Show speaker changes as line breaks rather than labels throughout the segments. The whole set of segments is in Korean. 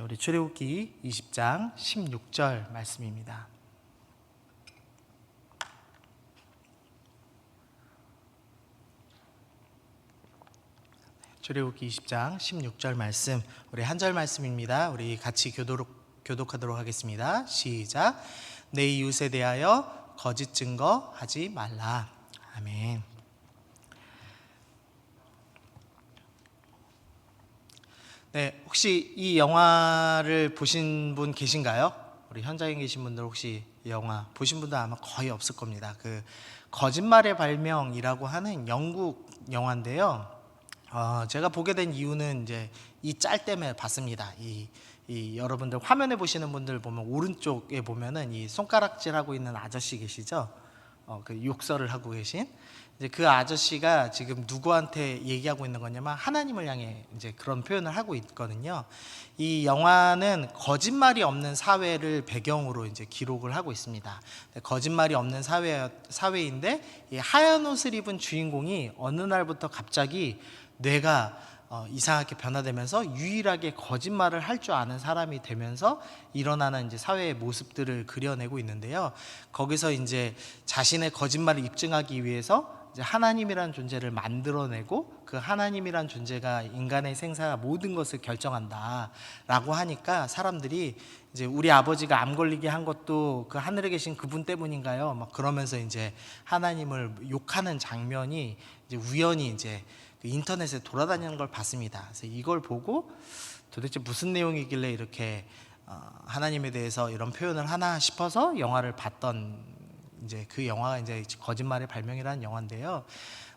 우리 출애굽기 20장 16절 말씀입니다. 출애굽기 20장 16절 말씀, 우리 한 절 말씀입니다. 우리 같이 교독하도록 하겠습니다. 시작. 내 이웃에 대하여 거짓 증거하지 말라. 아멘. 네, 혹시 이 영화를 보신 분 계신가요? 우리 현장에 계신 분들 혹시 이 영화 보신 분들 아마 거의 없을 겁니다. 그 거짓말의 발명이라고 하는 영국 영화인데요. 제가 보게 된 이유는 이제 이 짤 때문에 봤습니다. 이 여러분들 화면에 보시는 분들 보면 오른쪽에 보면은 이 손가락질하고 있는 아저씨 계시죠? 그 욕설을 하고 계신 이제 그 아저씨가 지금 누구한테 얘기하고 있는 거냐면 하나님을 향해 이제 그런 표현을 하고 있거든요. 이 영화는 거짓말이 없는 사회를 배경으로 이제 기록을 하고 있습니다. 거짓말이 없는 사회인데 이 하얀 옷을 입은 주인공이 어느 날부터 갑자기 뇌가 이상하게 변화되면서 유일하게 거짓말을 할 줄 아는 사람이 되면서 일어나는 이제 사회의 모습들을 그려내고 있는데요. 거기서 이제 자신의 거짓말을 입증하기 위해서 이제 하나님이란 존재를 만들어내고 그 하나님이란 존재가 인간의 생사 모든 것을 결정한다라고 하니까 사람들이 이제 우리 아버지가 암 걸리게 한 것도 그 하늘에 계신 그분 때문인가요? 막 그러면서 이제 하나님을 욕하는 장면이 이제 우연히 이제 인터넷에 돌아다니는 걸 봤습니다. 그래서 이걸 보고 도대체 무슨 내용이길래 이렇게 하나님에 대해서 이런 표현을 하나 싶어서 영화를 봤던 이제 그 영화가 이제 거짓말의 발명이라는 영화인데요.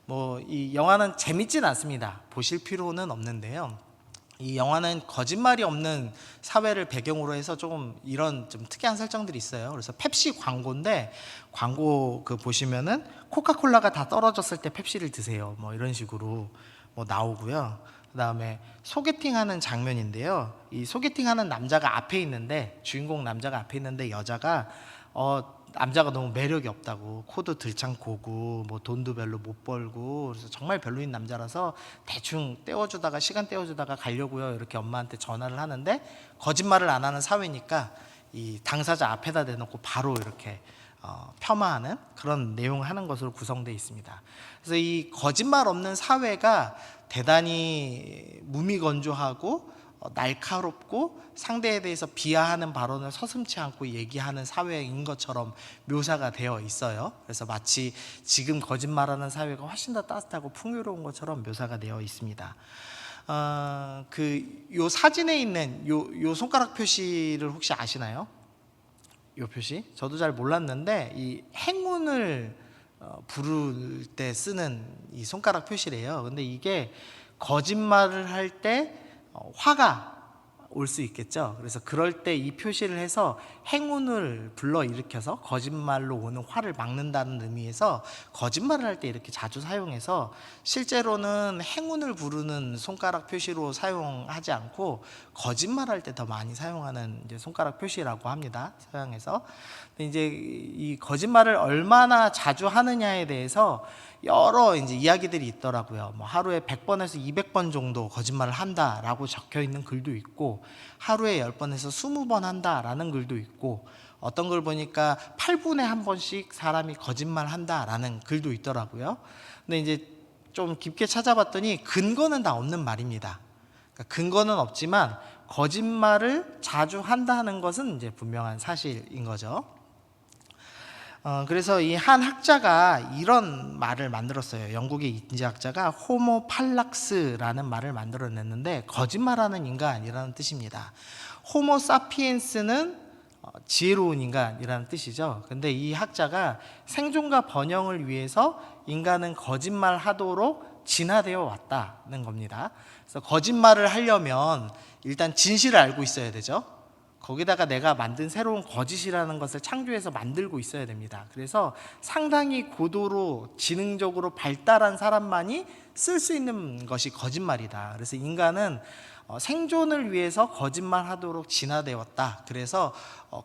뭐 이 영화는 재밌진 않습니다. 보실 필요는 없는데요. 이 영화는 거짓말이 없는 사회를 배경으로 해서 조금 이런 좀 특이한 설정들이 있어요. 그래서 펩시 광고인데 광고 그 보시면은 코카콜라가 다 떨어졌을 때 펩시를 드세요. 뭐 이런 식으로 뭐 나오고요. 그다음에 소개팅하는 장면인데요. 이 소개팅하는 남자가 앞에 있는데 주인공 남자가 앞에 있는데 여자가 남자가 너무 매력이 없다고, 코도 들창 고고 뭐 돈도 별로 못 벌고 그래서 정말 별로인 남자라서 대충 시간 때워주다가 가려고요 이렇게 엄마한테 전화를 하는데 거짓말을 안 하는 사회니까 이 당사자 앞에다 대놓고 바로 이렇게 폄하하는 그런 내용을 하는 것으로 구성되어 있습니다. 그래서 이 거짓말 없는 사회가 대단히 무미건조하고 날카롭고 상대에 대해서 비하하는 발언을 서슴지 않고 얘기하는 사회인 것처럼 묘사가 되어 있어요. 그래서 마치 지금 거짓말하는 사회가 훨씬 더 따뜻하고 풍요로운 것처럼 묘사가 되어 있습니다. 요 사진에 있는 요 손가락 표시를 혹시 아시나요? 요 표시? 저도 잘 몰랐는데 이 행운을 부를 때 쓰는 이 손가락 표시래요. 근데 이게 거짓말을 할 때 화가 올 수 있겠죠. 그래서 그럴 때 이 표시를 해서 행운을 불러일으켜서 거짓말로 오는 화를 막는다는 의미에서 거짓말을 할 때 이렇게 자주 사용해서 실제로는 행운을 부르는 손가락 표시로 사용하지 않고 거짓말할 때 더 많이 사용하는 이제 손가락 표시라고 합니다. 서양에서. 근데 이제 이 거짓말을 얼마나 자주 하느냐에 대해서 여러 이제 이야기들이 있더라고요. 뭐 하루에 100번에서 200번 정도 거짓말을 한다라고 적혀 있는 글도 있고 하루에 10번에서 20번 한다라는 글도 있고 어떤 걸 보니까 8분에 한 번씩 사람이 거짓말 한다라는 글도 있더라고요. 근데 이제 좀 깊게 찾아봤더니 근거는 다 없는 말입니다. 그러니까 근거는 없지만 거짓말을 자주 한다는 것은 이제 분명한 사실인 거죠. 그래서 이 한 학자가 이런 말을 만들었어요. 영국의 인지학자가 호모 팔락스라는 말을 만들어냈는데 거짓말하는 인간이라는 뜻입니다. 호모 사피엔스는 지혜로운 인간이라는 뜻이죠. 근데 이 학자가 생존과 번영을 위해서 인간은 거짓말하도록 진화되어 왔다는 겁니다. 그래서 거짓말을 하려면 일단 진실을 알고 있어야 되죠. 거기다가 내가 만든 새로운 거짓이라는 것을 창조해서 만들고 있어야 됩니다. 그래서 상당히 고도로 지능적으로 발달한 사람만이 쓸 수 있는 것이 거짓말이다. 그래서 인간은 생존을 위해서 거짓말하도록 진화되었다. 그래서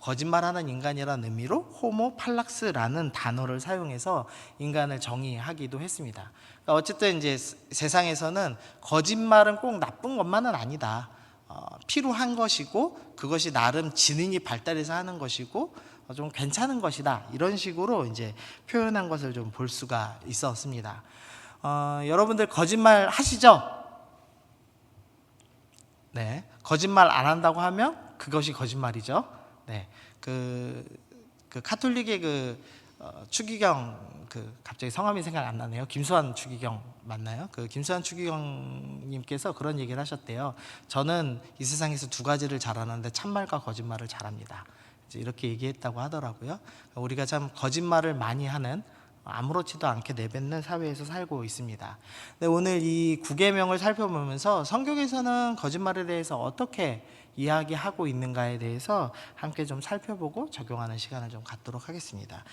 거짓말하는 인간이라는 의미로 호모 팔락스라는 단어를 사용해서 인간을 정의하기도 했습니다. 그러니까 어쨌든 이제 세상에서는 거짓말은 꼭 나쁜 것만은 아니다. 필요한 것이고 그것이 나름 지능이 발달해서 하는 것이고 좀 괜찮은 것이다, 이런 식으로 이제 표현한 것을 좀 볼 수가 있었습니다. 여러분들 거짓말 하시죠? 네, 거짓말 안 한다고 하면 그것이 거짓말이죠. 네, 그 카톨릭의 추기경, 갑자기 성함이 생각 안 나네요. 김수환 추기경 맞나요? 김수환 추기경님께서 그런 얘기를 하셨대요. 저는 이 세상에서 두 가지를 잘하는데 참말과 거짓말을 잘합니다. 이제 이렇게 얘기했다고 하더라고요. 우리가 참 거짓말을 많이 하는, 아무렇지도 않게 내뱉는 사회에서 살고 있습니다. 근데 오늘 이 구계명을 살펴보면서 성경에서는 거짓말에 대해서 어떻게 이야기하고 있는가에 대해서 함께 좀 살펴보고 적용하는 시간을 좀 갖도록 하겠습니다.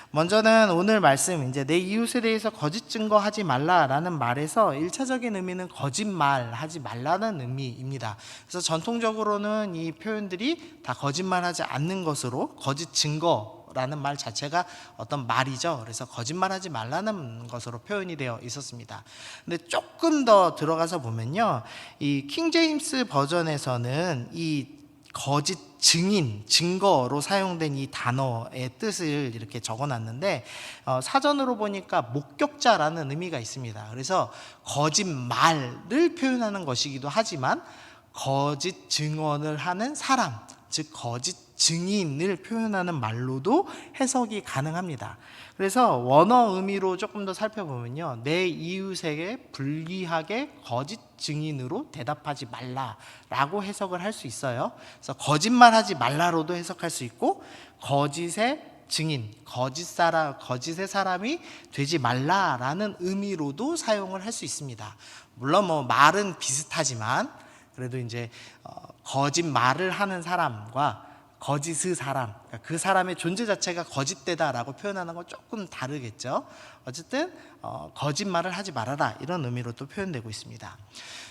먼저는 오늘 말씀, 이제 내 이웃에 대해서 거짓 증거하지 말라라는 말에서 1차적인 의미는 거짓말하지 말라는 의미입니다. 그래서 전통적으로는 이 표현들이 다 거짓말하지 않는 것으로, 거짓 증거 라는 말 자체가 어떤 말이죠. 그래서 거짓말하지 말라는 것으로 표현이 되어 있었습니다. 근데 조금 더 들어가서 보면요, 이 킹제임스 버전에서는 이 거짓 증인, 증거로 사용된 이 단어의 뜻을 이렇게 적어놨는데, 사전으로 보니까 목격자라는 의미가 있습니다. 그래서 거짓말을 표현하는 것이기도 하지만 거짓 증언을 하는 사람, 즉 거짓 증인을 표현하는 말로도 해석이 가능합니다. 그래서 원어 의미로 조금 더 살펴보면요, 내 이웃에게 불리하게 거짓 증인으로 대답하지 말라라고 해석을 할 수 있어요. 그래서 거짓말하지 말라로도 해석할 수 있고, 거짓의 증인, 거짓의 사람이 되지 말라라는 의미로도 사용을 할 수 있습니다. 물론 말은 비슷하지만 그래도 이제 거짓말을 하는 사람과 거짓의 사람, 그 사람의 존재 자체가 거짓되다라고 표현하는 건 조금 다르겠죠. 어쨌든 거짓말을 하지 말아라, 이런 의미로 또 표현되고 있습니다.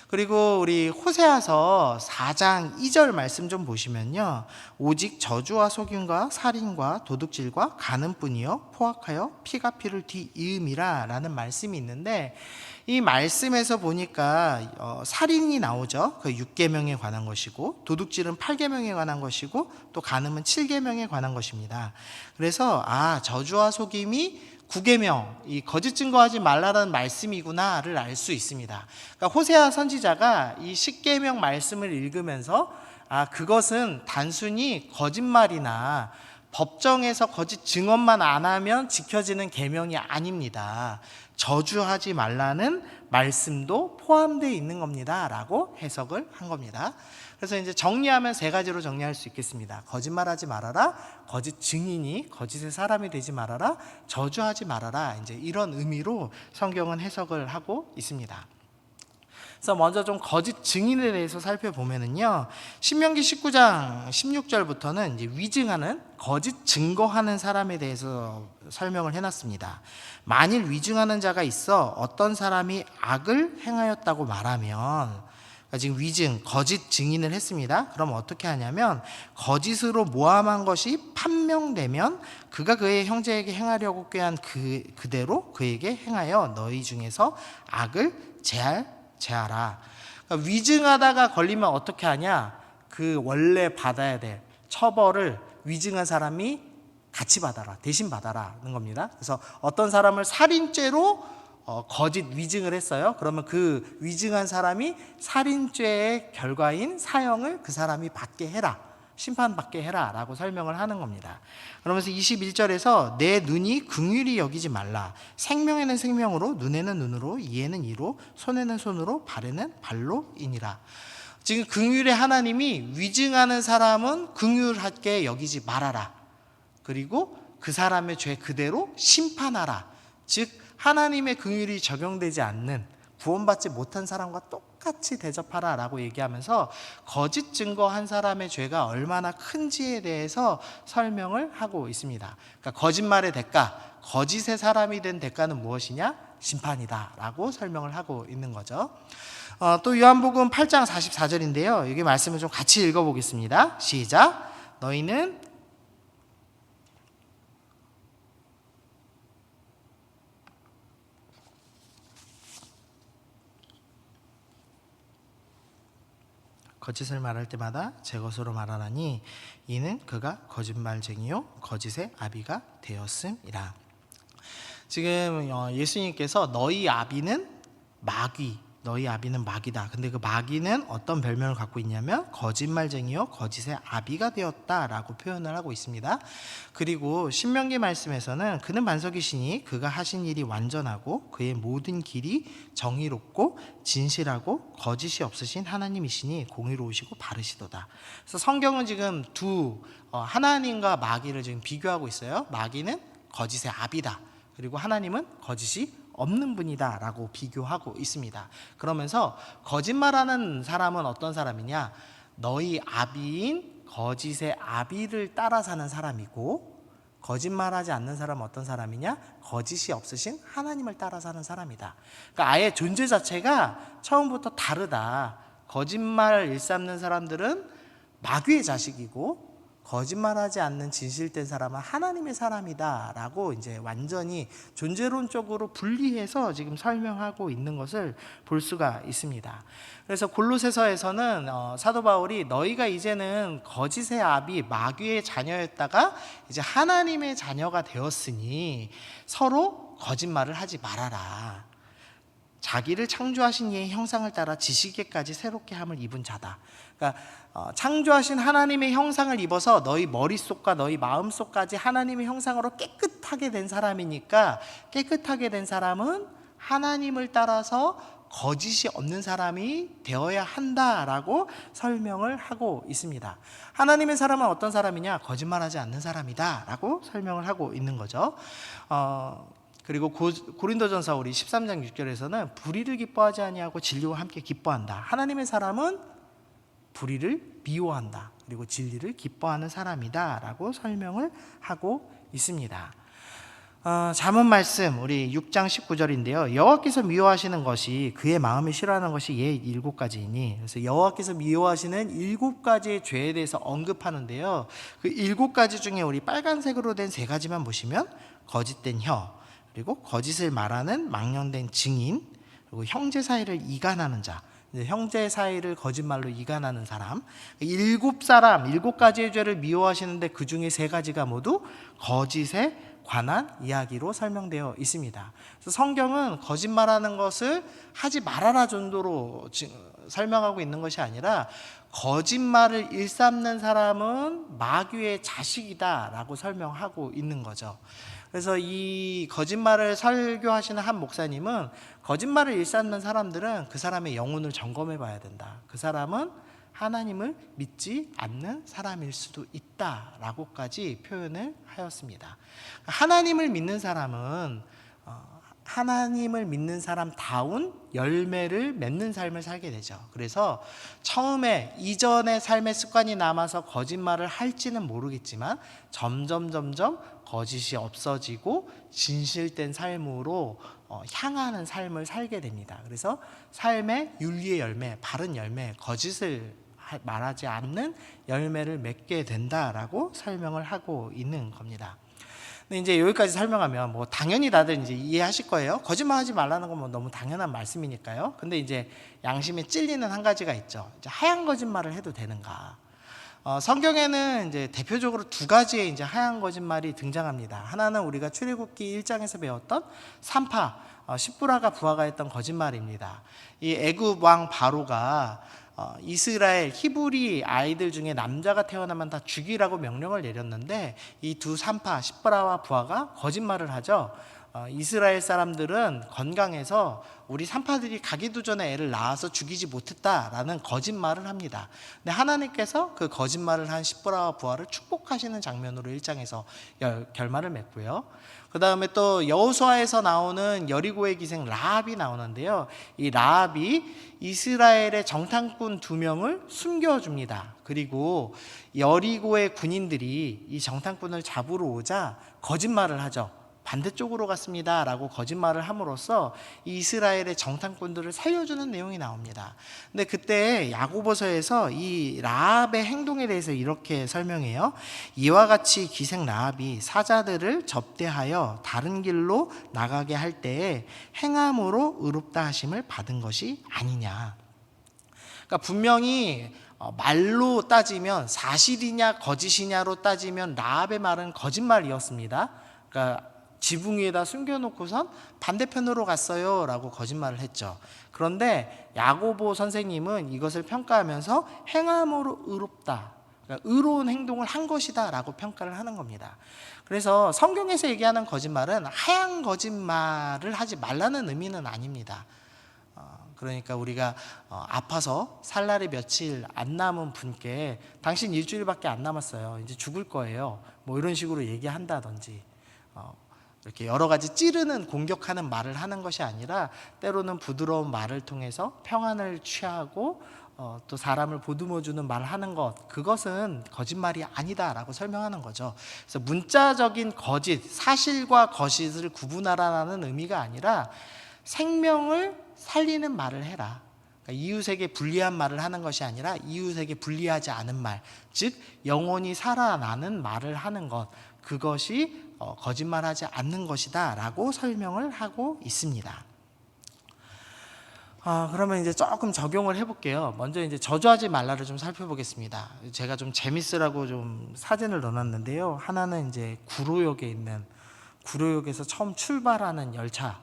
그리고 우리 호세아서 4장 2절 말씀 좀 보시면요, 오직 저주와 속임과 살인과 도둑질과 간음뿐이요 포악하여 피가 피를 뒤이음이라 라는 말씀이 있는데, 이 말씀에서 보니까 살인이 나오죠. 그 6계명에 관한 것이고, 도둑질은 8계명에 관한 것이고, 또 간음은 7계명에 관한 것입니다. 그래서 저주와 속임이 9계명, 이 거짓 증거하지 말라는 말씀이구나를 알 수 있습니다. 그러니까 호세아 선지자가 이 10계명 말씀을 읽으면서 그것은 단순히 거짓말이나 법정에서 거짓 증언만 안 하면 지켜지는 계명이 아닙니다. 저주하지 말라는 말씀도 포함되어 있는 겁니다 라고 해석을 한 겁니다. 그래서 이제 정리하면 세 가지로 정리할 수 있겠습니다. 거짓말하지 말아라, 거짓 증인이 거짓의 사람이 되지 말아라, 저주하지 말아라, 이제 이런 의미로 성경은 해석을 하고 있습니다. 그래서 먼저 좀 거짓 증인에 대해서 살펴보면은요, 신명기 19장 16절부터는 이제 위증하는, 거짓 증거하는 사람에 대해서 설명을 해놨습니다. 만일 위증하는 자가 있어 어떤 사람이 악을 행하였다고 말하면, 지금 위증, 거짓 증인을 했습니다. 그럼 어떻게 하냐면, 거짓으로 모함한 것이 판명되면 그가 그의 형제에게 행하려고 꾀한 그대로 그에게 행하여 너희 중에서 악을 제하라. 그러니까 위증하다가 걸리면 어떻게 하냐? 그 원래 받아야 될 처벌을 위증한 사람이 같이 받아라, 대신 받아라는 겁니다. 그래서 어떤 사람을 살인죄로 거짓 위증을 했어요. 그러면 그 위증한 사람이 살인죄의 결과인 사형을 그 사람이 받게 해라, 심판받게 해라 라고 설명을 하는 겁니다. 그러면서 21절에서 내 눈이 긍휼히 여기지 말라. 생명에는 생명으로, 눈에는 눈으로, 이에는 이로, 손에는 손으로, 발에는 발로이니라. 지금 긍휼의 하나님이 위증하는 사람은 긍휼하게 여기지 말아라, 그리고 그 사람의 죄 그대로 심판하라. 즉 하나님의 긍휼이 적용되지 않는, 구원받지 못한 사람과 똑같이 대접하라 라고 얘기하면서 거짓 증거한 사람의 죄가 얼마나 큰지에 대해서 설명을 하고 있습니다. 그러니까 거짓말의 대가, 거짓의 사람이 된 대가는 무엇이냐? 심판이다 라고 설명을 하고 있는 거죠. 또 요한복음 8장 44절인데요, 여기 말씀을 좀 같이 읽어보겠습니다. 시작. 너희는 거짓을 말할 때마다 제 것으로 말하나니 이는 그가 거짓말쟁이요 거짓의 아비가 되었음이라. 지금 예수님께서 너희 아비는 마귀다. 근데 그 마귀는 어떤 별명을 갖고 있냐면 거짓말쟁이요 거짓의 아비가 되었다라고 표현을 하고 있습니다. 그리고 신명기 말씀에서는 그는 반석이시니 그가 하신 일이 완전하고 그의 모든 길이 정의롭고 진실하고 거짓이 없으신 하나님이시니 공의로우시고 바르시도다. 그래서 성경은 지금 하나님과 마귀를 지금 비교하고 있어요. 마귀는 거짓의 아비다. 그리고 하나님은 거짓이 없는 분이다 라고 비교하고 있습니다. 그러면서 거짓말하는 사람은 어떤 사람이냐, 너희 아비인 거짓의 아비를 따라 사는 사람이고, 거짓말하지 않는 사람은 어떤 사람이냐, 거짓이 없으신 하나님을 따라 사는 사람이다. 그러니까 아예 존재 자체가 처음부터 다르다. 거짓말 일삼는 사람들은 마귀의 자식이고, 거짓말하지 않는 진실된 사람은 하나님의 사람이다 라고 이제 완전히 존재론적으로 분리해서 지금 설명하고 있는 것을 볼 수가 있습니다. 그래서 골로새서에서는 사도 바울이 너희가 이제는 거짓의 아비 마귀의 자녀였다가 이제 하나님의 자녀가 되었으니 서로 거짓말을 하지 말아라. 자기를 창조하신 이의 형상을 따라 지식에까지 새롭게 함을 입은 자다. 그러니까 창조하신 하나님의 형상을 입어서 너희 머릿속과 너희 마음속까지 하나님의 형상으로 깨끗하게 된 사람이니까, 깨끗하게 된 사람은 하나님을 따라서 거짓이 없는 사람이 되어야 한다라고 설명을 하고 있습니다. 하나님의 사람은 어떤 사람이냐? 거짓말하지 않는 사람이다 라고 설명을 하고 있는 거죠. 그리고 고린도전서 우리 13장 6절에서는 불의를 기뻐하지 아니하고 진리와 함께 기뻐한다. 하나님의 사람은 불의를 미워한다. 그리고 진리를 기뻐하는 사람이다 라고 설명을 하고 있습니다. 잠언 말씀 우리 6장 19절인데요. 여호와께서 미워하시는 것이 그의 마음에 싫어하는 것이 예 7가지이니, 그래서 여호와께서 미워하시는 7가지의 죄에 대해서 언급하는데요. 그 7가지 중에 우리 빨간색으로 된 3가지만 보시면 거짓된 혀, 그리고 거짓을 말하는 망령된 증인, 그리고 형제 사이를 이간하는 자, 형제 사이를 거짓말로 이간하는 사람, 7가지의 죄를 미워하시는데 그 중에 3가지가 모두 거짓에 관한 이야기로 설명되어 있습니다. 그래서 성경은 거짓말하는 것을 하지 말아라 정도로 설명하고 있는 것이 아니라, 거짓말을 일삼는 사람은 마귀의 자식이다 라고 설명하고 있는 거죠. 그래서 이 거짓말을 설교하시는 한 목사님은 거짓말을 일삼는 사람들은 그 사람의 영혼을 점검해 봐야 된다. 그 사람은 하나님을 믿지 않는 사람일 수도 있다라고까지 표현을 하였습니다. 하나님을 믿는 사람은 하나님을 믿는 사람다운 열매를 맺는 삶을 살게 되죠. 그래서 처음에 이전의 삶의 습관이 남아서 거짓말을 할지는 모르겠지만 점점 거짓이 없어지고 진실된 삶으로 향하는 삶을 살게 됩니다. 그래서 삶의 윤리의 열매, 바른 열매, 거짓을 말하지 않는 열매를 맺게 된다라고 설명을 하고 있는 겁니다. 근데 이제 여기까지 설명하면 뭐 당연히 다들 이제 이해하실 거예요. 거짓말하지 말라는 건 뭐 너무 당연한 말씀이니까요. 근데 이제 양심에 찔리는 한 가지가 있죠. 이제 하얀 거짓말을 해도 되는가? 성경에는 이제 대표적으로 2가지의 이제 하얀 거짓말이 등장합니다. 하나는 우리가 출애굽기 1장에서 배웠던 산파, 십부라가 부하가 했던 거짓말입니다. 이 애굽 왕 바로가 이스라엘 히브리 아이들 중에 남자가 태어나면 다 죽이라고 명령을 내렸는데, 이 2 산파 십부라와 부하가 거짓말을 하죠. 이스라엘 사람들은 건강해서 우리 산파들이 가기도 전에 애를 낳아서 죽이지 못했다라는 거짓말을 합니다. 근데 하나님께서 그 거짓말을 한 십부라와 부하를 축복하시는 장면으로 1장에서 결말을 맺고요. 그 다음에 또 여호수아에서 나오는 여리고의 기생 라합이 나오는데요. 이 라합이 이스라엘의 정탐꾼 2명을 숨겨줍니다. 그리고 여리고의 군인들이 이 정탐꾼을 잡으러 오자 거짓말을 하죠. 반대쪽으로 갔습니다 라고 거짓말을 함으로써 이스라엘의 정탐꾼들을 살려주는 내용이 나옵니다. 근데 그때 야고보서에서 이 라합의 행동에 대해서 이렇게 설명해요. 이와 같이 기생 라합이 사자들을 접대하여 다른 길로 나가게 할 때에 행함으로 의롭다 하심을 받은 것이 아니냐. 그러니까 분명히 말로 따지면 사실이냐 거짓이냐로 따지면 라합의 말은 거짓말이었습니다. 그러니까 지붕 위에다 숨겨놓고선 반대편으로 갔어요 라고 거짓말을 했죠. 그런데 야고보 선생님은 이것을 평가하면서 행함으로 의롭다, 그러니까 의로운 행동을 한 것이다 라고 평가를 하는 겁니다. 그래서 성경에서 얘기하는 거짓말은 하얀 거짓말을 하지 말라는 의미는 아닙니다. 그러니까 우리가 아파서 살 날이 며칠 안 남은 분께 당신 일주일밖에 안 남았어요, 이제 죽을 거예요, 뭐 이런 식으로 얘기한다든지 이렇게 여러 가지 찌르는 공격하는 말을 하는 것이 아니라 때로는 부드러운 말을 통해서 평안을 취하고 또 사람을 보듬어주는 말을 하는 것, 그것은 거짓말이 아니다라고 설명하는 거죠. 그래서 문자적인 거짓, 사실과 거짓을 구분하라는 의미가 아니라 생명을 살리는 말을 해라. 그러니까 이웃에게 불리한 말을 하는 것이 아니라 이웃에게 불리하지 않은 말, 즉 영원히 살아나는 말을 하는 것, 그것이 거짓말하지 않는 것이다 라고 설명을 하고 있습니다. 그러면 이제 조금 적용을 해볼게요. 먼저 이제 저주하지 말라를 좀 살펴보겠습니다. 제가 좀 재밌으라고 좀 사진을 넣어놨는데요. 하나는 이제 구로역에 있는, 구로역에서 처음 출발하는 열차,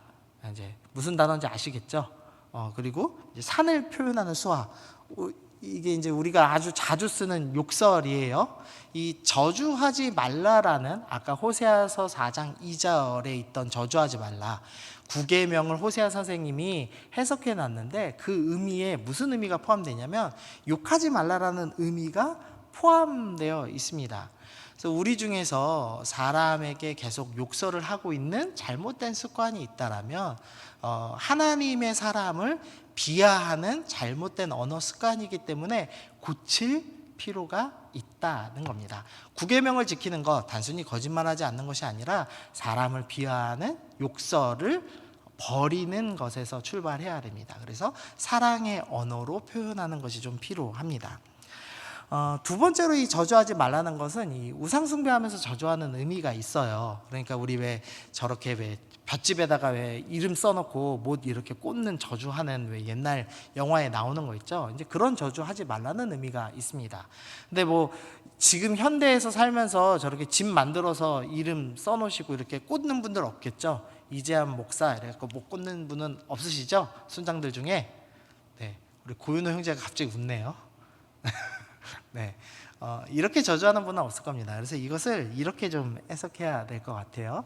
이제 무슨 단어인지 아시겠죠? 그리고 이제 산을 표현하는 수화. 이게 이제 우리가 아주 자주 쓰는 욕설이에요. 이 저주하지 말라라는, 아까 호세아서 4장 2절에 있던 저주하지 말라, 9계명을 호세아 선생님이 해석해 놨는데 그 의미에 무슨 의미가 포함되냐면 욕하지 말라라는 의미가 포함되어 있습니다. 그래서 우리 중에서 사람에게 계속 욕설을 하고 있는 잘못된 습관이 있다라면 하나님의 사람을 비하하는 잘못된 언어 습관이기 때문에 고칠 필요가 있다는 겁니다. 9계명을 지키는 것, 단순히 거짓말하지 않는 것이 아니라 사람을 비하하는 욕설을 버리는 것에서 출발해야 됩니다. 그래서 사랑의 언어로 표현하는 것이 좀 필요합니다. 두 번째로 이 저주하지 말라는 것은 이 우상숭배하면서 저주하는 의미가 있어요. 그러니까 우리 왜 저렇게 왜 볏집에다가 왜 이름 써놓고 못 이렇게 꽂는 저주하는 왜 옛날 영화에 나오는 거 있죠. 이제 그런 저주하지 말라는 의미가 있습니다. 근데 뭐 지금 현대에서 살면서 저렇게 집 만들어서 이름 써놓으시고 이렇게 꽂는 분들 없겠죠. 이재한 목사 이래갖고 못 꽂는 분은 없으시죠? 순장들 중에. 네, 우리 고윤호 형제가 갑자기 웃네요. 네, 이렇게 저주하는 분은 없을 겁니다. 그래서 이것을 이렇게 좀 해석해야 될 것 같아요.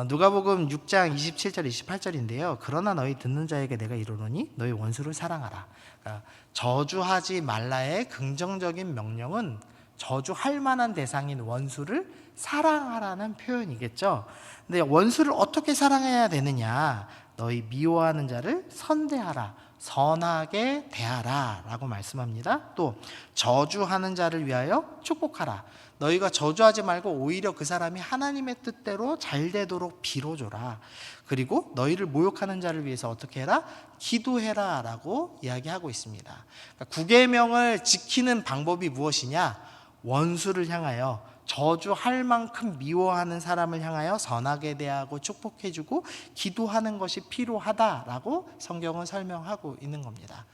누가복음 6장 27절 28절인데요. 그러나 너희 듣는 자에게 내가 이르노니 너희 원수를 사랑하라. 그러니까 저주하지 말라의 긍정적인 명령은 저주할 만한 대상인 원수를 사랑하라는 표현이겠죠. 근데 원수를 어떻게 사랑해야 되느냐? 너희 미워하는 자를 선대하라, 선하게 대하라 라고 말씀합니다. 또 저주하는 자를 위하여 축복하라. 너희가 저주하지 말고 오히려 그 사람이 하나님의 뜻대로 잘 되도록 빌어줘라. 그리고 너희를 모욕하는 자를 위해서 어떻게 해라? 기도해라 라고 이야기하고 있습니다. 그러니까 9계명을 지키는 방법이 무엇이냐? 원수를 향하여, 저주할 만큼 미워하는 사람을 향하여 선하게 대하고 축복해주고 기도하는 것이 필요하다라고 성경은 설명하고 있는 겁니다.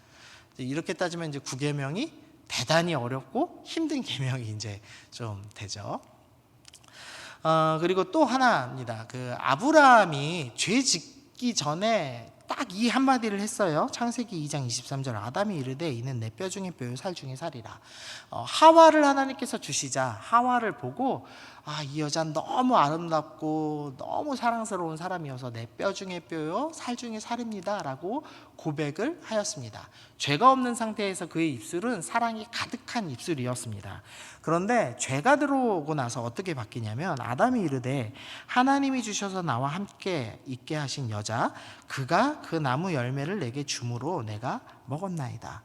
이렇게 따지면 이제 9계명이 대단히 어렵고 힘든 계명이 이제 좀 되죠. 그리고 또 하나입니다. 그 아브라함이 죄 짓기 전에 딱 이 한마디를 했어요. 창세기 2장 23절, 아담이 이르되 이는 내 뼈 중에 뼈요 살 중에 살이라. 하와를 하나님께서 주시자 하와를 보고 이 여자는 너무 아름답고 너무 사랑스러운 사람이어서 내 뼈 중에 뼈요 살 중에 살입니다 라고 고백을 하였습니다. 죄가 없는 상태에서 그의 입술은 사랑이 가득한 입술이었습니다. 그런데 죄가 들어오고 나서 어떻게 바뀌냐면 아담이 이르되 하나님이 주셔서 나와 함께 있게 하신 여자, 그가 그 나무 열매를 내게 주므로 내가 먹었나이다.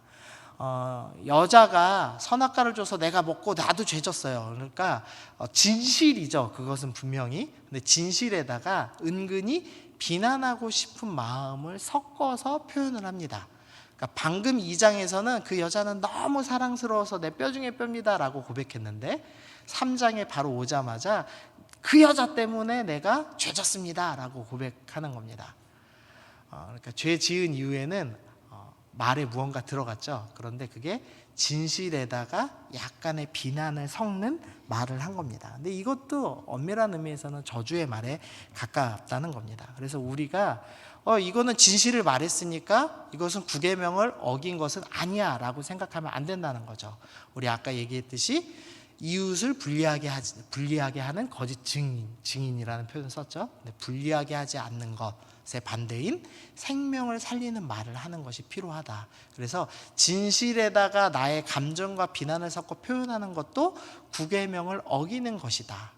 여자가 선악과를 줘서 내가 먹고 나도 죄졌어요. 그러니까 진실이죠. 그것은 분명히. 근데 진실에다가 은근히 비난하고 싶은 마음을 섞어서 표현을 합니다. 그러니까 방금 2장에서는 그 여자는 너무 사랑스러워서 내 뼈 중에 뼈입니다 라고 고백했는데 3장에 바로 오자마자 그 여자 때문에 내가 죄졌습니다 라고 고백하는 겁니다. 그러니까 죄 지은 이후에는 말에 무언가 들어갔죠. 그런데 그게 진실에다가 약간의 비난을 섞는 말을 한 겁니다. 근데 이것도 엄밀한 의미에서는 저주의 말에 가깝다는 겁니다. 그래서 우리가 이거는 진실을 말했으니까 이것은 구계명을 어긴 것은 아니야 라고 생각하면 안 된다는 거죠. 우리 아까 얘기했듯이 이웃을 불리하게 하는 거짓 증인이라는 표현 썼죠. 불리하게 하지 않는 것의 반대인 생명을 살리는 말을 하는 것이 필요하다. 그래서 진실에다가 나의 감정과 비난을 섞어 표현하는 것도 구계명을 어기는 것이다.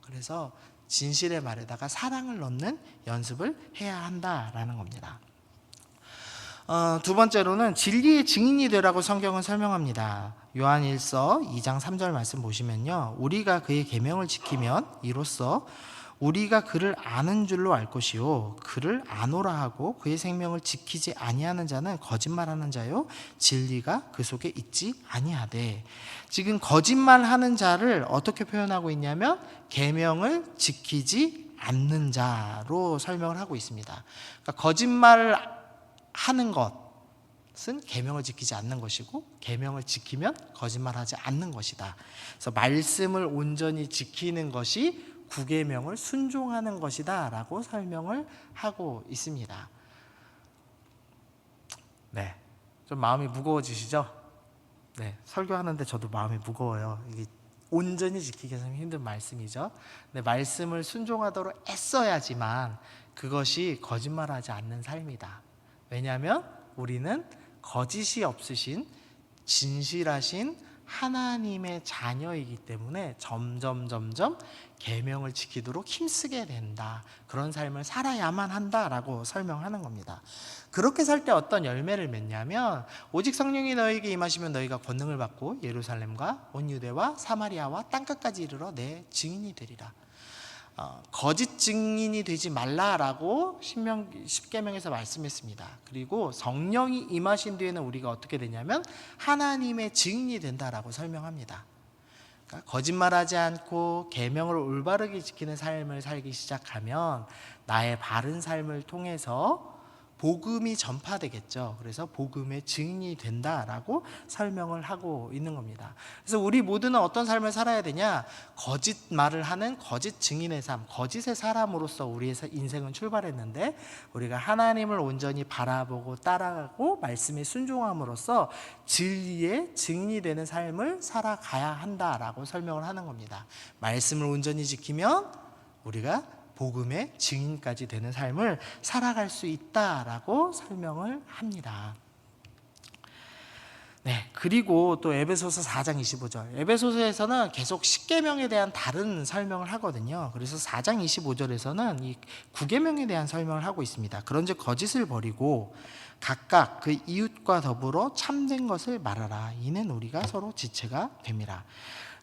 그래서 진실의 말에다가 사랑을 넣는 연습을 해야 한다라는 겁니다. 두 번째로는 진리의 증인이 되라고 성경은 설명합니다. 요한일서 2장 3절 말씀 보시면요, 우리가 그의 계명을 지키면 이로써 우리가 그를 아는 줄로 알 것이요 그를 아노라 하고 그의 생명을 지키지 아니하는 자는 거짓말하는 자요 진리가 그 속에 있지 아니하되. 지금 거짓말하는 자를 어떻게 표현하고 있냐면 계명을 지키지 않는 자로 설명을 하고 있습니다. 그러니까 거짓말을 하는 것은 계명을 지키지 않는 것이고 계명을 지키면 거짓말하지 않는 것이다. 그래서 말씀을 온전히 지키는 것이 구계명을 순종하는 것이다 라고 설명을 하고 있습니다. 네, 좀 마음이 무거워지시죠? 네, 설교하는데 저도 마음이 무거워요. 이게 온전히 지키기 위해서 힘든 말씀이죠. 네, 말씀을 순종하도록 애써야지만 그것이 거짓말하지 않는 삶이다. 왜냐하면 우리는 거짓이 없으신 진실하신 하나님의 자녀이기 때문에 점점 계명을 지키도록 힘쓰게 된다. 그런 삶을 살아야만 한다라고 설명하는 겁니다. 그렇게 살 때 어떤 열매를 맺냐면 오직 성령이 너희에게 임하시면 너희가 권능을 받고 예루살렘과 온 유대와 사마리아와 땅끝까지 이르러 내 증인이 되리라. 거짓 증인이 되지 말라라고 십계명에서 말씀했습니다. 그리고 성령이 임하신 뒤에는 우리가 어떻게 되냐면 하나님의 증인이 된다라고 설명합니다. 그러니까 거짓말하지 않고 계명을 올바르게 지키는 삶을 살기 시작하면 나의 바른 삶을 통해서 복음이 전파되겠죠. 그래서 복음의 증인이 된다라고 설명을 하고 있는 겁니다. 그래서 우리 모두는 어떤 삶을 살아야 되냐? 거짓말을 하는 거짓 증인의 삶, 거짓의 사람으로서 우리의 인생은 출발했는데 우리가 하나님을 온전히 바라보고 따라가고 말씀에 순종함으로써 진리의 증인이 되는 삶을 살아가야 한다라고 설명을 하는 겁니다. 말씀을 온전히 지키면 우리가 복음의 증인까지 되는 삶을 살아갈 수 있다라고 설명을 합니다. 네, 그리고 또 에베소서 4장 25절. 에베소서에서는 계속 십계명에 대한 다른 설명을 하거든요. 그래서 4장 25절에서는 이 구계명에 대한 설명을 하고 있습니다. 그런즉 거짓을 버리고 각각 그 이웃과 더불어 참된 것을 말하라. 이는 우리가 서로 지체가 됨이라.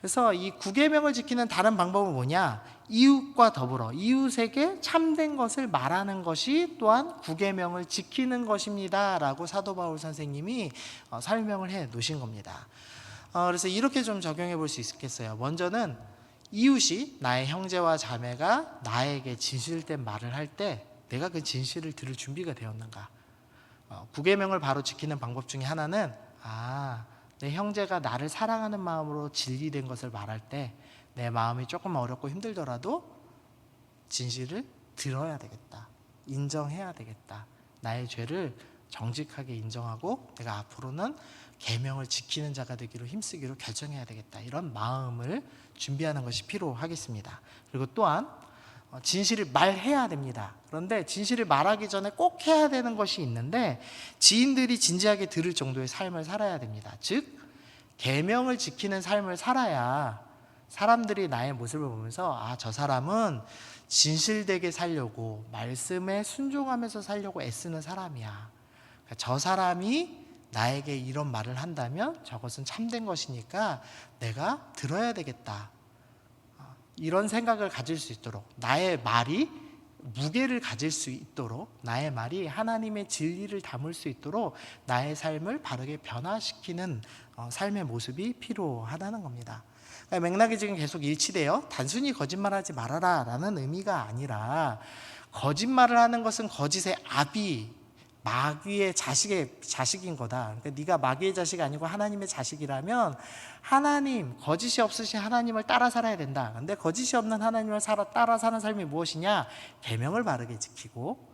그래서 이 구계명을 지키는 다른 방법은 뭐냐? 이웃과 더불어 이웃에게 참된 것을 말하는 것이 또한 구계명을 지키는 것입니다 라고 사도 바울 선생님이 설명을 해 놓으신 겁니다. 그래서 이렇게 좀 적용해 볼 수 있겠어요. 먼저는 이웃이 나의 형제와 자매가 나에게 진실된 말을 할 때 내가 그 진실을 들을 준비가 되었는가. 구계명을 바로 지키는 방법 중에 하나는 내 형제가 나를 사랑하는 마음으로 진리된 것을 말할 때 내 마음이 조금 어렵고 힘들더라도 진실을 들어야 되겠다. 인정해야 되겠다. 나의 죄를 정직하게 인정하고 내가 앞으로는 계명을 지키는 자가 되기로 힘쓰기로 결정해야 되겠다. 이런 마음을 준비하는 것이 필요하겠습니다. 그리고 또한 진실을 말해야 됩니다. 그런데 진실을 말하기 전에 꼭 해야 되는 것이 있는데 지인들이 진지하게 들을 정도의 삶을 살아야 됩니다. 즉 계명을 지키는 삶을 살아야 사람들이 나의 모습을 보면서 저 사람은 진실되게 살려고 말씀에 순종하면서 살려고 애쓰는 사람이야. 그러니까 저 사람이 나에게 이런 말을 한다면 저것은 참된 것이니까 내가 들어야 되겠다. 이런 생각을 가질 수 있도록 나의 말이 무게를 가질 수 있도록 나의 말이 하나님의 진리를 담을 수 있도록 나의 삶을 바르게 변화시키는 삶의 모습이 필요하다는 겁니다. 그러니까 맥락이 지금 계속 일치돼요. 단순히 거짓말하지 말아라 라는 의미가 아니라 거짓말을 하는 것은 거짓의 압이 마귀의 자식인 거다. 그러니까 네가 마귀의 자식이 아니고 하나님의 자식이라면 하나님, 거짓이 없으신 하나님을 따라 살아야 된다. 근데 거짓이 없는 하나님을 따라 사는 삶이 무엇이냐? 계명을 바르게 지키고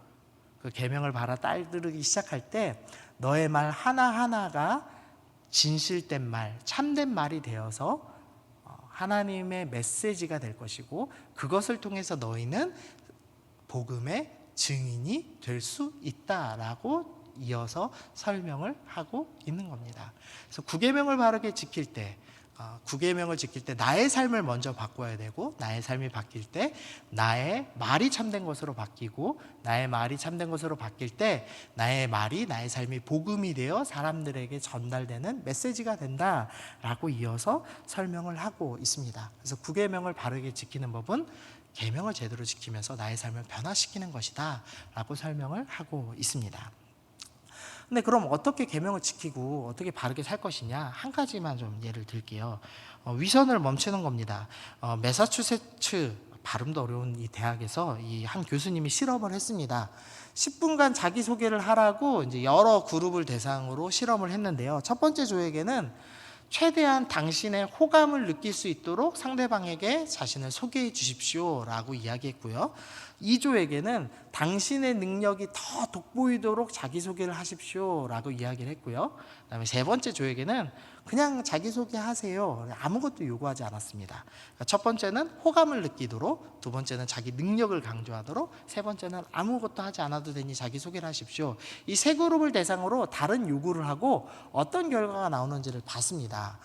그 계명을 따르기 시작할 때 너의 말 하나하나가 진실된 말, 참된 말이 되어서 하나님의 메시지가 될 것이고, 그것을 통해서 너희는 복음의 증인이 될 수 있다라고 이어서 설명을 하고 있는 겁니다. 그래서 구계명을 바르게 지킬 때, 구계명을 지킬 때 나의 삶을 먼저 바꿔야 되고, 나의 삶이 바뀔 때 나의 말이 참된 것으로 바뀌고, 나의 말이 참된 것으로 바뀔 때 나의 말이, 나의 삶이 복음이 되어 사람들에게 전달되는 메시지가 된다라고 이어서 설명을 하고 있습니다. 그래서 구계명을 바르게 지키는 법은 계명을 제대로 지키면서 나의 삶을 변화시키는 것이다 라고 설명을 하고 있습니다. 근데 그럼 어떻게 계명을 지키고 어떻게 바르게 살 것이냐, 한 가지만 좀 예를 들게요. 위선을 멈추는 겁니다. 매사추세츠, 발음도 어려운 이 대학에서 이 한 교수님이 실험을 했습니다. 10분간 자기소개를 하라고 이제 여러 그룹을 대상으로 실험을 했는데요. 첫 번째 조에게는 최대한 당신의 호감을 느낄 수 있도록 상대방에게 자신을 소개해 주십시오 라고 이야기했고요. 2조에게는 당신의 능력이 더 돋보이도록 자기소개를 하십시오 라고 이야기를 했고요. 그 다음에 세 번째 조에게는 그냥 자기소개 하세요, 아무것도 요구하지 않았습니다. 그러니까 첫 번째는 호감을 느끼도록, 두 번째는 자기 능력을 강조하도록, 세 번째는 아무것도 하지 않아도 되니 자기소개를 하십시오. 이 세 그룹을 대상으로 다른 요구를 하고 어떤 결과가 나오는지를 봤습니다.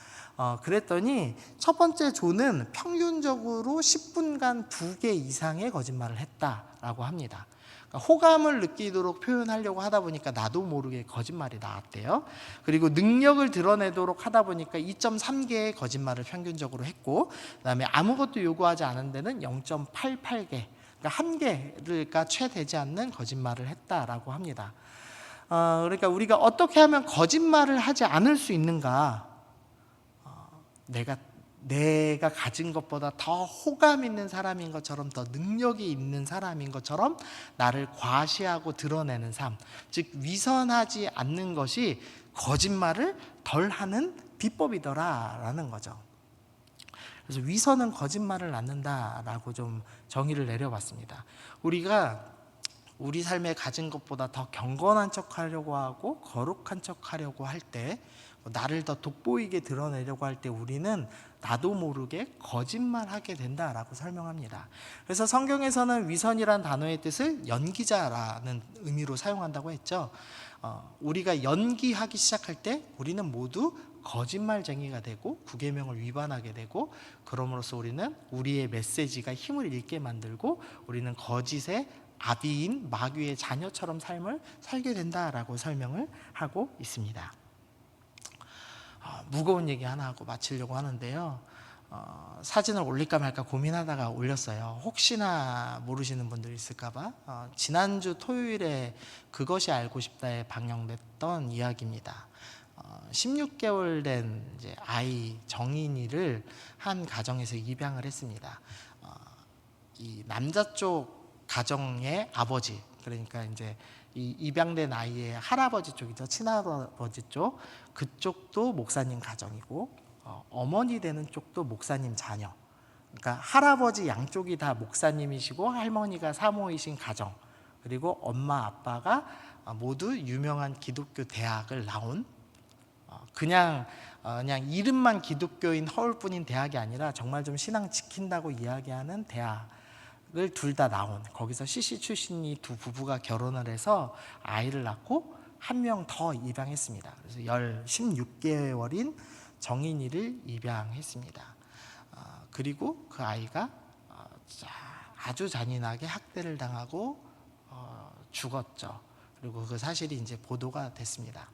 그랬더니 첫 번째 조는 평균적으로 10분간 2개 이상의 거짓말을 했다라고 합니다. 그러니까 호감을 느끼도록 표현하려고 하다 보니까 나도 모르게 거짓말이 나왔대요. 그리고 능력을 드러내도록 하다 보니까 2.3개의 거짓말을 평균적으로 했고, 그다음에 아무것도 요구하지 않은 데는 0.88개, 그러니까 한 개가 채 되지 않는 거짓말을 했다라고 합니다. 그러니까 우리가 어떻게 하면 거짓말을 하지 않을 수 있는가? 내가 가진 것보다 더 호감 있는 사람인 것처럼, 더 능력이 있는 사람인 것처럼 나를 과시하고 드러내는 삶, 즉 위선하지 않는 것이 거짓말을 덜 하는 비법이더라라는 거죠. 그래서 위선은 거짓말을 낳는다라고 좀 정의를 내려봤습니다. 우리가 우리 삶에 가진 것보다 더 경건한 척하려고 하고 거룩한 척하려고 할 때, 나를 더 돋보이게 드러내려고 할 때 우리는 나도 모르게 거짓말하게 된다라고 설명합니다. 그래서 성경에서는 위선이란 단어의 뜻을 연기자라는 의미로 사용한다고 했죠. 우리가 연기하기 시작할 때 우리는 모두 거짓말쟁이가 되고 구계명을 위반하게 되고, 그럼으로써 우리는 우리의 메시지가 힘을 잃게 만들고 우리는 거짓의 아비인 마귀의 자녀처럼 삶을 살게 된다라고 설명을 하고 있습니다. 무거운 얘기 하나 하고 마치려고 하는데요. 사진을 올릴까 말까 고민하다가 올렸어요. 혹시나 모르시는 분들 있을까봐. 지난주 토요일에 그것이 알고 싶다에 방영됐던 이야기입니다. 16개월 된 이제 아이 정인이를 한 가정에서 입양을 했습니다. 이 남자 쪽 가정의 아버지, 그러니까 이제 이 입양된 아이의 할아버지 쪽이죠, 친할아버지 쪽, 그쪽도 목사님 가정이고, 어머니 되는 쪽도 목사님 자녀. 그러니까 할아버지 양쪽이 다 목사님이시고 할머니가 사모이신 가정, 그리고 엄마 아빠가 모두 유명한 기독교 대학을 나온, 그냥 이름만 기독교인 허울뿐인 대학이 아니라 정말 좀 신앙 지킨다고 이야기하는 대학을 둘 다 나온, 거기서 CC 출신이 두 부부가 결혼을 해서 아이를 낳고 한 명 더 입양했습니다. 그래서 16개월인 정인이를 입양했습니다. 그리고 그 아이가 아주 잔인하게 학대를 당하고 죽었죠. 그리고 그 사실이 이제 보도가 됐습니다.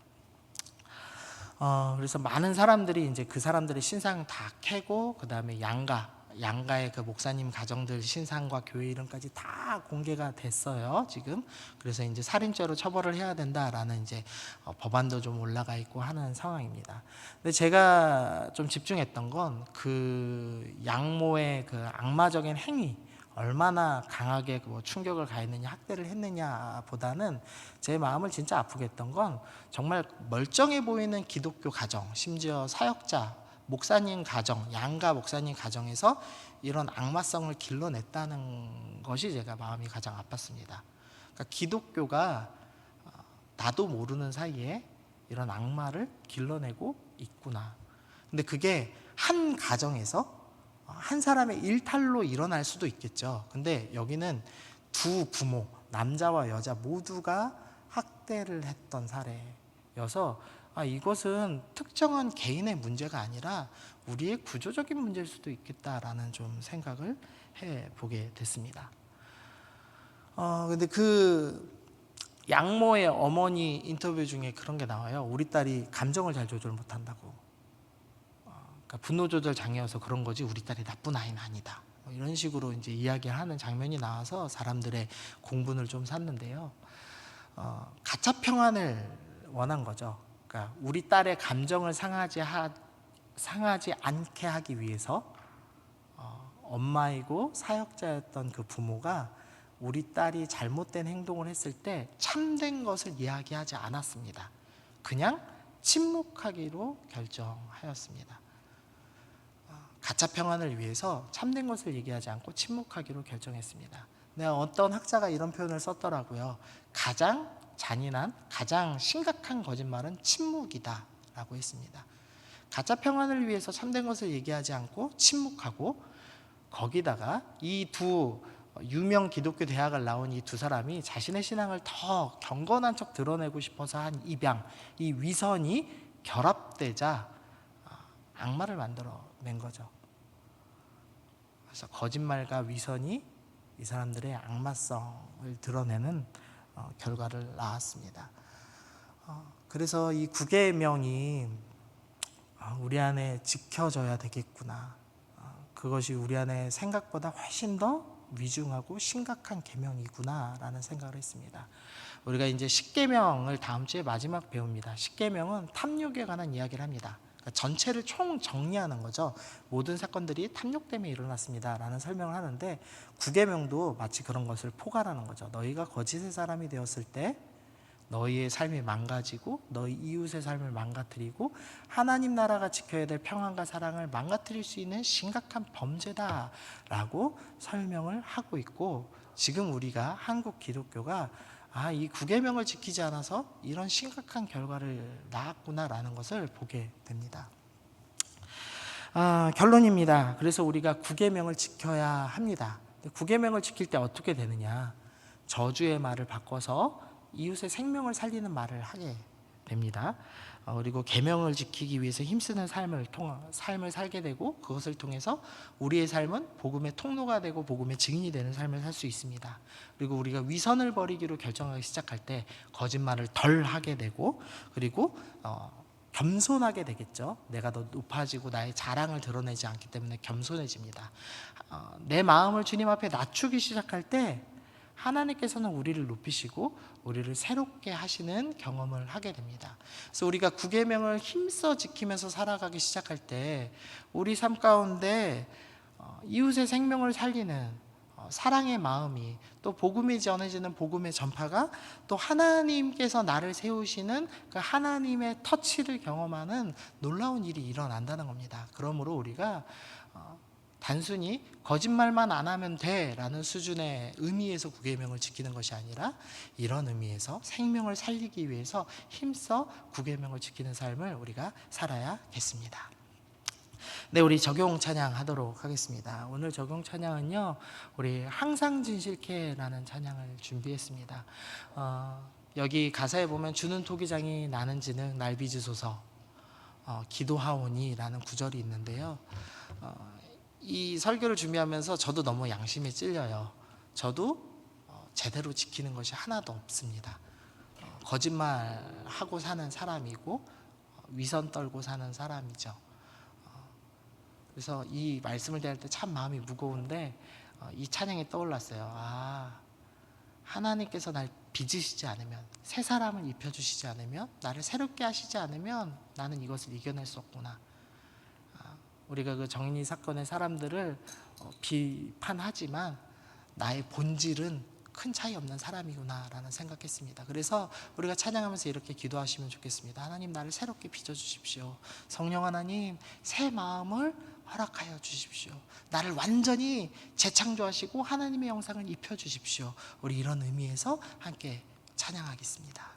그래서 많은 사람들이 이제 그 사람들의 신상 다 캐고, 그 다음에 양가의 그 목사님 가정들 신상과 교회 이름까지 다 공개가 됐어요, 지금. 그래서 이제 살인죄로 처벌을 해야 된다라는 이제 법안도 좀 올라가 있고 하는 상황입니다. 근데 제가 좀 집중했던 건 그 양모의 그 악마적인 행위, 얼마나 강하게 뭐 충격을 가했느냐, 학대를 했느냐보다는 제 마음을 진짜 아프게 했던 건 정말 멀쩡해 보이는 기독교 가정, 심지어 사역자, 목사님 가정, 양가 목사님 가정에서 이런 악마성을 길러냈다는 것이 제가 마음이 가장 아팠습니다. 그러니까 기독교가 나도 모르는 사이에 이런 악마를 길러내고 있구나. 근데 그게 한 가정에서 한 사람의 일탈로 일어날 수도 있겠죠. 근데 여기는 두 부모, 남자와 여자 모두가 학대를 했던 사례여서 이것은 특정한 개인의 문제가 아니라 우리의 구조적인 문제일 수도 있겠다라는 좀 생각을 해보게 됐습니다. 근데 그 양모의 어머니 인터뷰 중에 그런 게 나와요. 우리 딸이 감정을 잘 조절 못한다고. 그러니까 분노 조절 장애여서 그런 거지 우리 딸이 나쁜 아이는 아니다. 이런 식으로 이제 이야기하는 장면이 나와서 사람들의 공분을 좀 샀는데요. 가짜 평안을 원한 거죠. 그러니까 우리 딸의 감정을 상하지 않게 하기 위해서 엄마이고 사역자였던 그 부모가 우리 딸이 잘못된 행동을 했을 때 참된 것을 이야기하지 않았습니다. 그냥 침묵하기로 결정하였습니다. 가짜 평안을 위해서 참된 것을 얘기하지 않고 침묵하기로 결정했습니다. 어떤 학자가 이런 표현을 썼더라고요. 가장 잔인한, 가장 심각한 거짓말은 침묵이다 라고 했습니다. 가짜 평안을 위해서 참된 것을 얘기하지 않고 침묵하고, 거기다가 이 두 유명 기독교 대학을 나온 이 두 사람이 자신의 신앙을 더 경건한 척 드러내고 싶어서 한 입양, 이 위선이 결합되자 악마를 만들어낸 거죠. 그래서 거짓말과 위선이 이 사람들의 악마성을 드러내는 결과를 낳았습니다. 그래서 이 9계명이 우리 안에 지켜져야 되겠구나. 그것이 우리 안에 생각보다 훨씬 더 위중하고 심각한 계명이구나라는 생각을 했습니다. 우리가 이제 10계명을 다음 주에 마지막 배웁니다. 10계명은 탐욕에 관한 이야기를 합니다. 그러니까 전체를 총 정리하는 거죠. 모든 사건들이 탐욕 때문에 일어났습니다 라는 설명을 하는데, 9계명도 마치 그런 것을 포괄하는 거죠. 너희가 거짓의 사람이 되었을 때 너희의 삶이 망가지고 너희 이웃의 삶을 망가뜨리고 하나님 나라가 지켜야 될 평안과 사랑을 망가뜨릴 수 있는 심각한 범죄다라고 설명을 하고 있고, 지금 우리가 한국 기독교가 이 9계명을 지키지 않아서 이런 심각한 결과를 낳았구나라는 것을 보게 됩니다. 결론입니다. 그래서 우리가 9계명을 지켜야 합니다. 9계명을 지킬 때 어떻게 되느냐? 저주의 말을 바꿔서 이웃의 생명을 살리는 말을 하게 됩니다. 그리고 계명을 지키기 위해서 힘쓰는 삶을 살게 되고, 그것을 통해서 우리의 삶은 복음의 통로가 되고 복음의 증인이 되는 삶을 살 수 있습니다. 그리고 우리가 위선을 버리기로 결정하기 시작할 때 거짓말을 덜 하게 되고, 그리고 겸손하게 되겠죠. 내가 더 높아지고 나의 자랑을 드러내지 않기 때문에 겸손해집니다. 내 마음을 주님 앞에 낮추기 시작할 때 하나님께서는 우리를 높이시고 우리를 새롭게 하시는 경험을 하게 됩니다. 그래서 우리가 9계명을 힘써 지키면서 살아가기 시작할 때 우리 삶 가운데 이웃의 생명을 살리는 사랑의 마음이, 또 복음이 전해지는 복음의 전파가, 또 하나님께서 나를 세우시는 그 하나님의 터치를 경험하는 놀라운 일이 일어난다는 겁니다. 그러므로 우리가 단순히 거짓말만 안 하면 돼라는 수준의 의미에서 9계명을 지키는 것이 아니라, 이런 의미에서 생명을 살리기 위해서 힘써 9계명을 지키는 삶을 우리가 살아야겠습니다. 네, 우리 적용 찬양 하도록 하겠습니다. 오늘 적용 찬양은요, 우리 항상 진실케라는 찬양을 준비했습니다. 여기 가사에 보면 주는 토기장이 나는 지능 날 빚으소서 기도하오니 라는 구절이 있는데요. 이 설교를 준비하면서 저도 너무 양심에 찔려요. 저도 제대로 지키는 것이 하나도 없습니다. 거짓말하고 사는 사람이고 위선 떨고 사는 사람이죠. 그래서 이 말씀을 대할 때 참 마음이 무거운데 이 찬양이 떠올랐어요. 하나님께서 날 빚으시지 않으면, 새 사람을 입혀주시지 않으면, 나를 새롭게 하시지 않으면 나는 이것을 이겨낼 수 없구나. 우리가 그 정인이 사건의 사람들을 비판하지만 나의 본질은 큰 차이 없는 사람이구나라는 생각했습니다. 그래서 우리가 찬양하면서 이렇게 기도하시면 좋겠습니다. 하나님, 나를 새롭게 빚어주십시오. 성령 하나님, 새 마음을 허락하여 주십시오. 나를 완전히 재창조하시고 하나님의 영상을 입혀주십시오. 우리 이런 의미에서 함께 찬양하겠습니다.